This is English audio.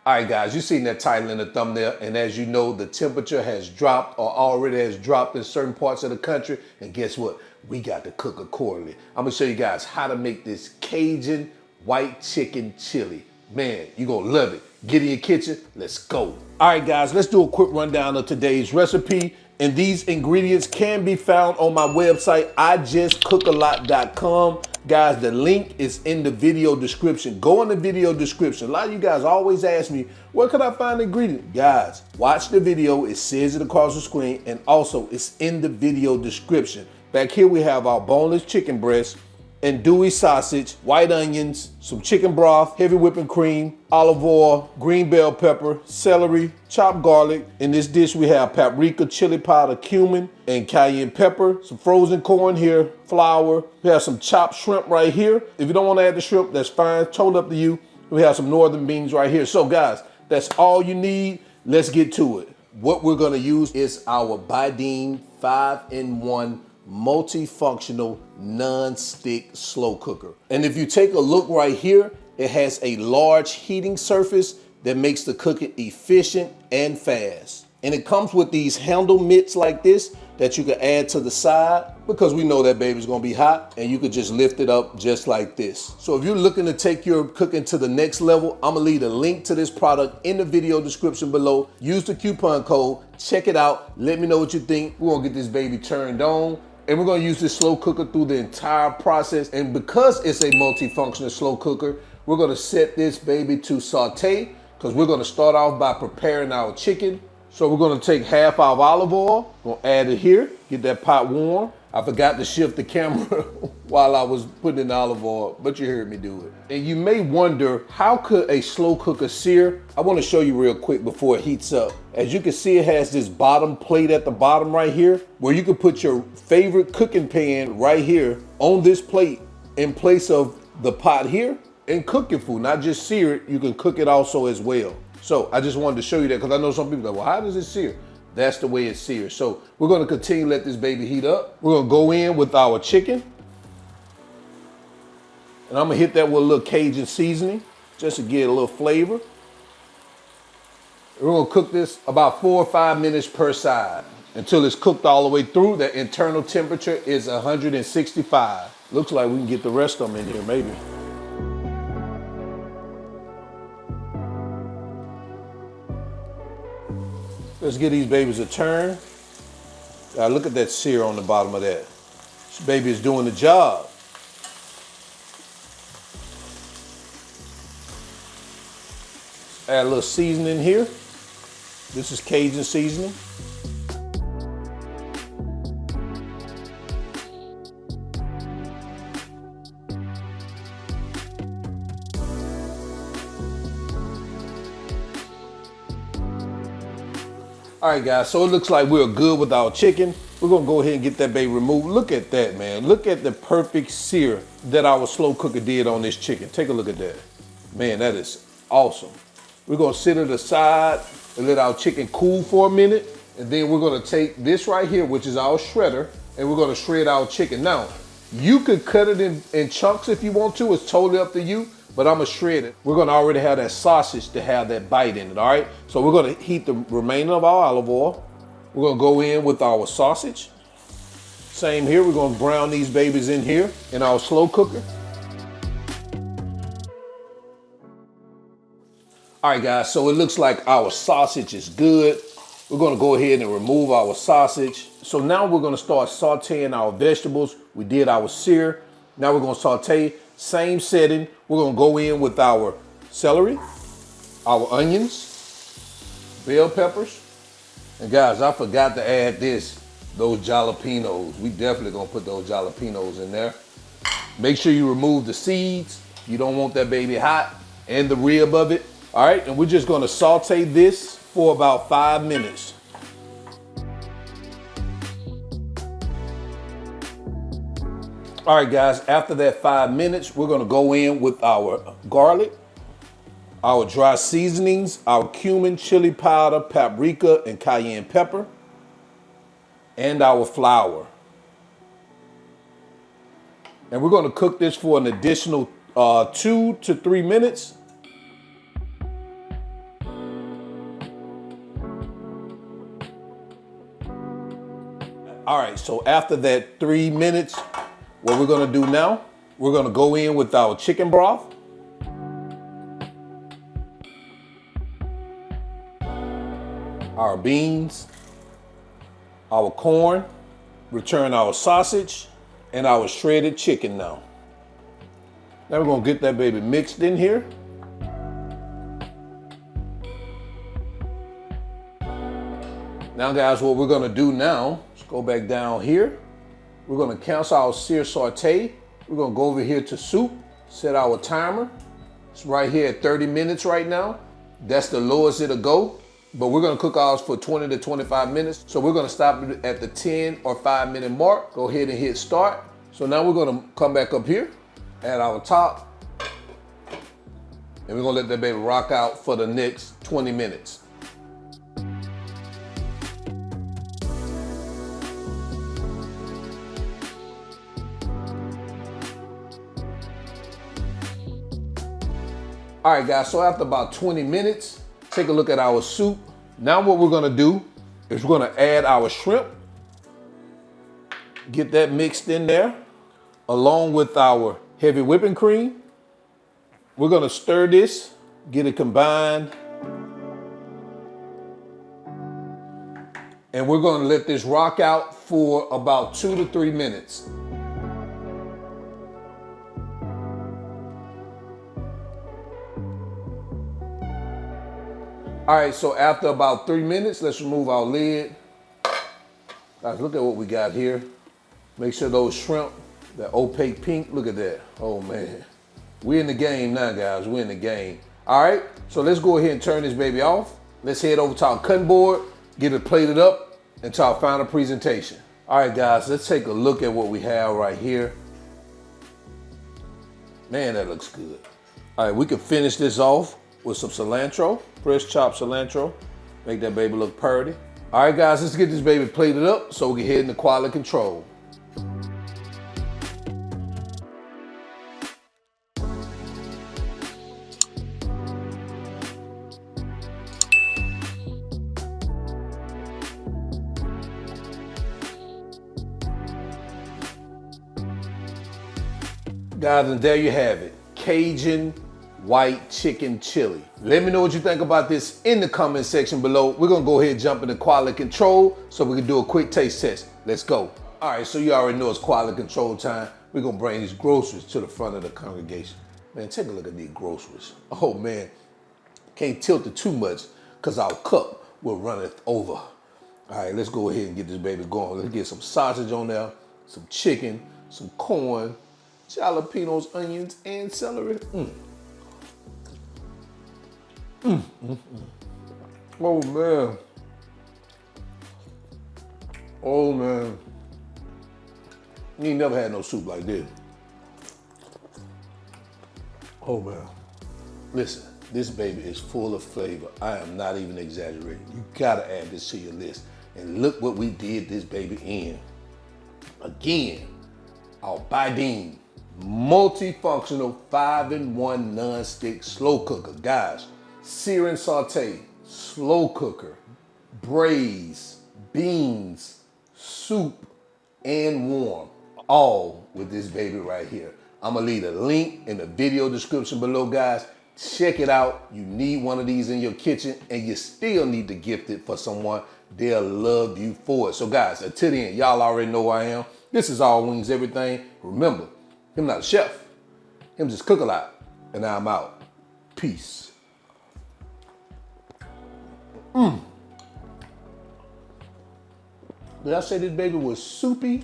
All right, guys, you've seen that title in the thumbnail, and as you know, the temperature has dropped or already has dropped in certain parts of the country, and guess what? We got to cook accordingly. I'm gonna show you guys how to make this Cajun white chicken chili. Man, you're gonna love it. Get in your kitchen, let's go. All right, guys, let's do a quick rundown of today's recipe. And these ingredients can be found on my website, ijustcookalot.com. Guys, the link is in the video description. Go in the video description. A lot of you guys always ask me, where can I find the ingredient? Guys, watch the video. It says it across the screen, and also it's in the video description. Back here we have our boneless chicken breast, andouille sausage, white onions, some chicken broth, heavy whipping cream, olive oil, green bell pepper, celery, chopped garlic. In this dish we have paprika, chili powder, cumin, and cayenne pepper, some frozen corn here, flour. We have some chopped shrimp right here. If you don't want to add the shrimp, that's fine, totally up to you. We have some northern beans right here. So guys, that's all you need. Let's get to it. What we're gonna use is our Buydeem 5-in-1 multifunctional non-stick slow cooker. And if you take a look right here, it has a large heating surface that makes the cooking efficient and fast. And it comes with these handle mitts like this that you can add to the side because we know that baby's gonna be hot, and you could just lift it up just like this. So if you're looking to take your cooking to the next level, I'm gonna leave a link to this product in the video description below. Use the coupon code, check it out, let me know what you think. We're gonna get this baby turned on. And we're gonna use this slow cooker through the entire process. And because it's a multifunctional slow cooker, we're gonna set this baby to saute, because we're gonna start off by preparing our chicken. So we're gonna take half our olive oil, gonna add it here, get that pot warm. I forgot to shift the camera while I was putting in the olive oil, but you heard me do it. And you may wonder, how could a slow cooker sear? I wanna show you real quick before it heats up. As you can see, it has this bottom plate at the bottom right here, where you can put your favorite cooking pan right here on this plate in place of the pot here and cook your food. Not just sear it, you can cook it also as well. So I just wanted to show you that, because I know some people are like, well, how does it sear? That's the way it sears. So we're gonna continue to let this baby heat up. We're gonna go in with our chicken. And I'm gonna hit that with a little Cajun seasoning, just to get a little flavor. We're gonna cook this about 4 or 5 minutes per side until it's cooked all the way through. The internal temperature is 165. Looks like we can get the rest of them in here, maybe. Let's give these babies a turn. Look at that sear on the bottom of that. This baby is doing the job. Add a little seasoning here. This is Cajun seasoning. All right, guys, so it looks like we're good with our chicken. We're gonna go ahead and get that baby removed. Look at that, man. Look at the perfect sear that our slow cooker did on this chicken. Take a look at that. Man, that is awesome. We're gonna sit it aside and let our chicken cool for a minute. And then we're gonna take this right here, which is our shredder, and we're gonna shred our chicken. Now, you could cut it in chunks if you want to. It's totally up to you. But I'm gonna shred it. We're gonna already have that sausage to have that bite in it, all right? So we're gonna heat the remainder of our olive oil. We're gonna go in with our sausage. Same here, we're gonna brown these babies in here in our slow cooker. All right, guys, so it looks like our sausage is good. We're gonna go ahead and remove our sausage. So now we're gonna start sauteing our vegetables. We did our sear. Now we're gonna saute. Same setting. We're gonna go in with our celery, our onions, bell peppers, and guys, I forgot to add those jalapenos. We definitely gonna put those jalapenos in there. Make sure you remove the seeds. You don't want that baby hot, and the rib of it. All right, and we're just gonna saute this for about 5 minutes. All right, guys, after that 5 minutes, we're gonna go in with our garlic, our dry seasonings, our cumin, chili powder, paprika, and cayenne pepper, and our flour. And we're gonna cook this for an additional 2 to 3 minutes. All right, so after that 3 minutes, what we're gonna do now, we're gonna go in with our chicken broth. Our beans, our corn, return our sausage, and our shredded chicken now. Now we're gonna get that baby mixed in here. Now guys, what we're gonna do now, let's go back down here. We're gonna cancel our sear saute. We're gonna go over here to soup, set our timer. It's right here at 30 minutes right now. That's the lowest it'll go, but we're gonna cook ours for 20 to 25 minutes. So we're gonna stop it at the 10 or 5 minute mark. Go ahead and hit start. So now we're gonna come back up here, add our top, and we're gonna let that baby rock out for the next 20 minutes. All right guys, so after about 20 minutes, take a look at our soup. Now what we're gonna do is we're gonna add our shrimp, get that mixed in there, along with our heavy whipping cream. We're gonna stir this, get it combined, and we're gonna let this rock out for about 2 to 3 minutes. All right, so after about 3 minutes, let's remove our lid. Guys, look at what we got here. Make sure those shrimp, that opaque pink, look at that. Oh man, we're in the game now, guys, we're in the game. All right, so let's go ahead and turn this baby off. Let's head over to our cutting board, get it plated up into our final presentation. All right, guys, let's take a look at what we have right here. Man, that looks good. All right, we can finish this off with some cilantro, fresh chopped cilantro. Make that baby look pretty. All right, guys, let's get this baby plated up so we can head into quality control. Guys, and there you have it, Cajun white chicken chili. Let me know what you think about this in the comment section below. We're gonna go ahead and jump into quality control so we can do a quick taste test. Let's go. All right, so you already know it's quality control time. We're gonna bring these groceries to the front of the congregation. Man, take a look at these groceries. Oh man, can't tilt it too much because our cup will run it over. All right, let's go ahead and get this baby going. Let's get some sausage on there, some chicken, some corn, jalapenos, onions, and celery. Oh man. Oh man. You ain't never had no soup like this. Oh man. Listen, this baby is full of flavor. I am not even exaggerating. You gotta add this to your list. And look what we did this baby in. Again, our Buydeem multifunctional 5-in-1 non-stick slow cooker. Guys, sear and saute, slow cooker, braise, beans, soup, and warm, all with this baby right here. I'm gonna leave a link in the video description below, guys. Check it out. You need one of these in your kitchen, and you still need to gift it for someone. They'll love you for it. So guys, until the end, y'all already know who I am. This is All Wings Everything. Remember, him not a chef, him just cook a lot, and I'm out. Peace. Did I say this baby was soupy?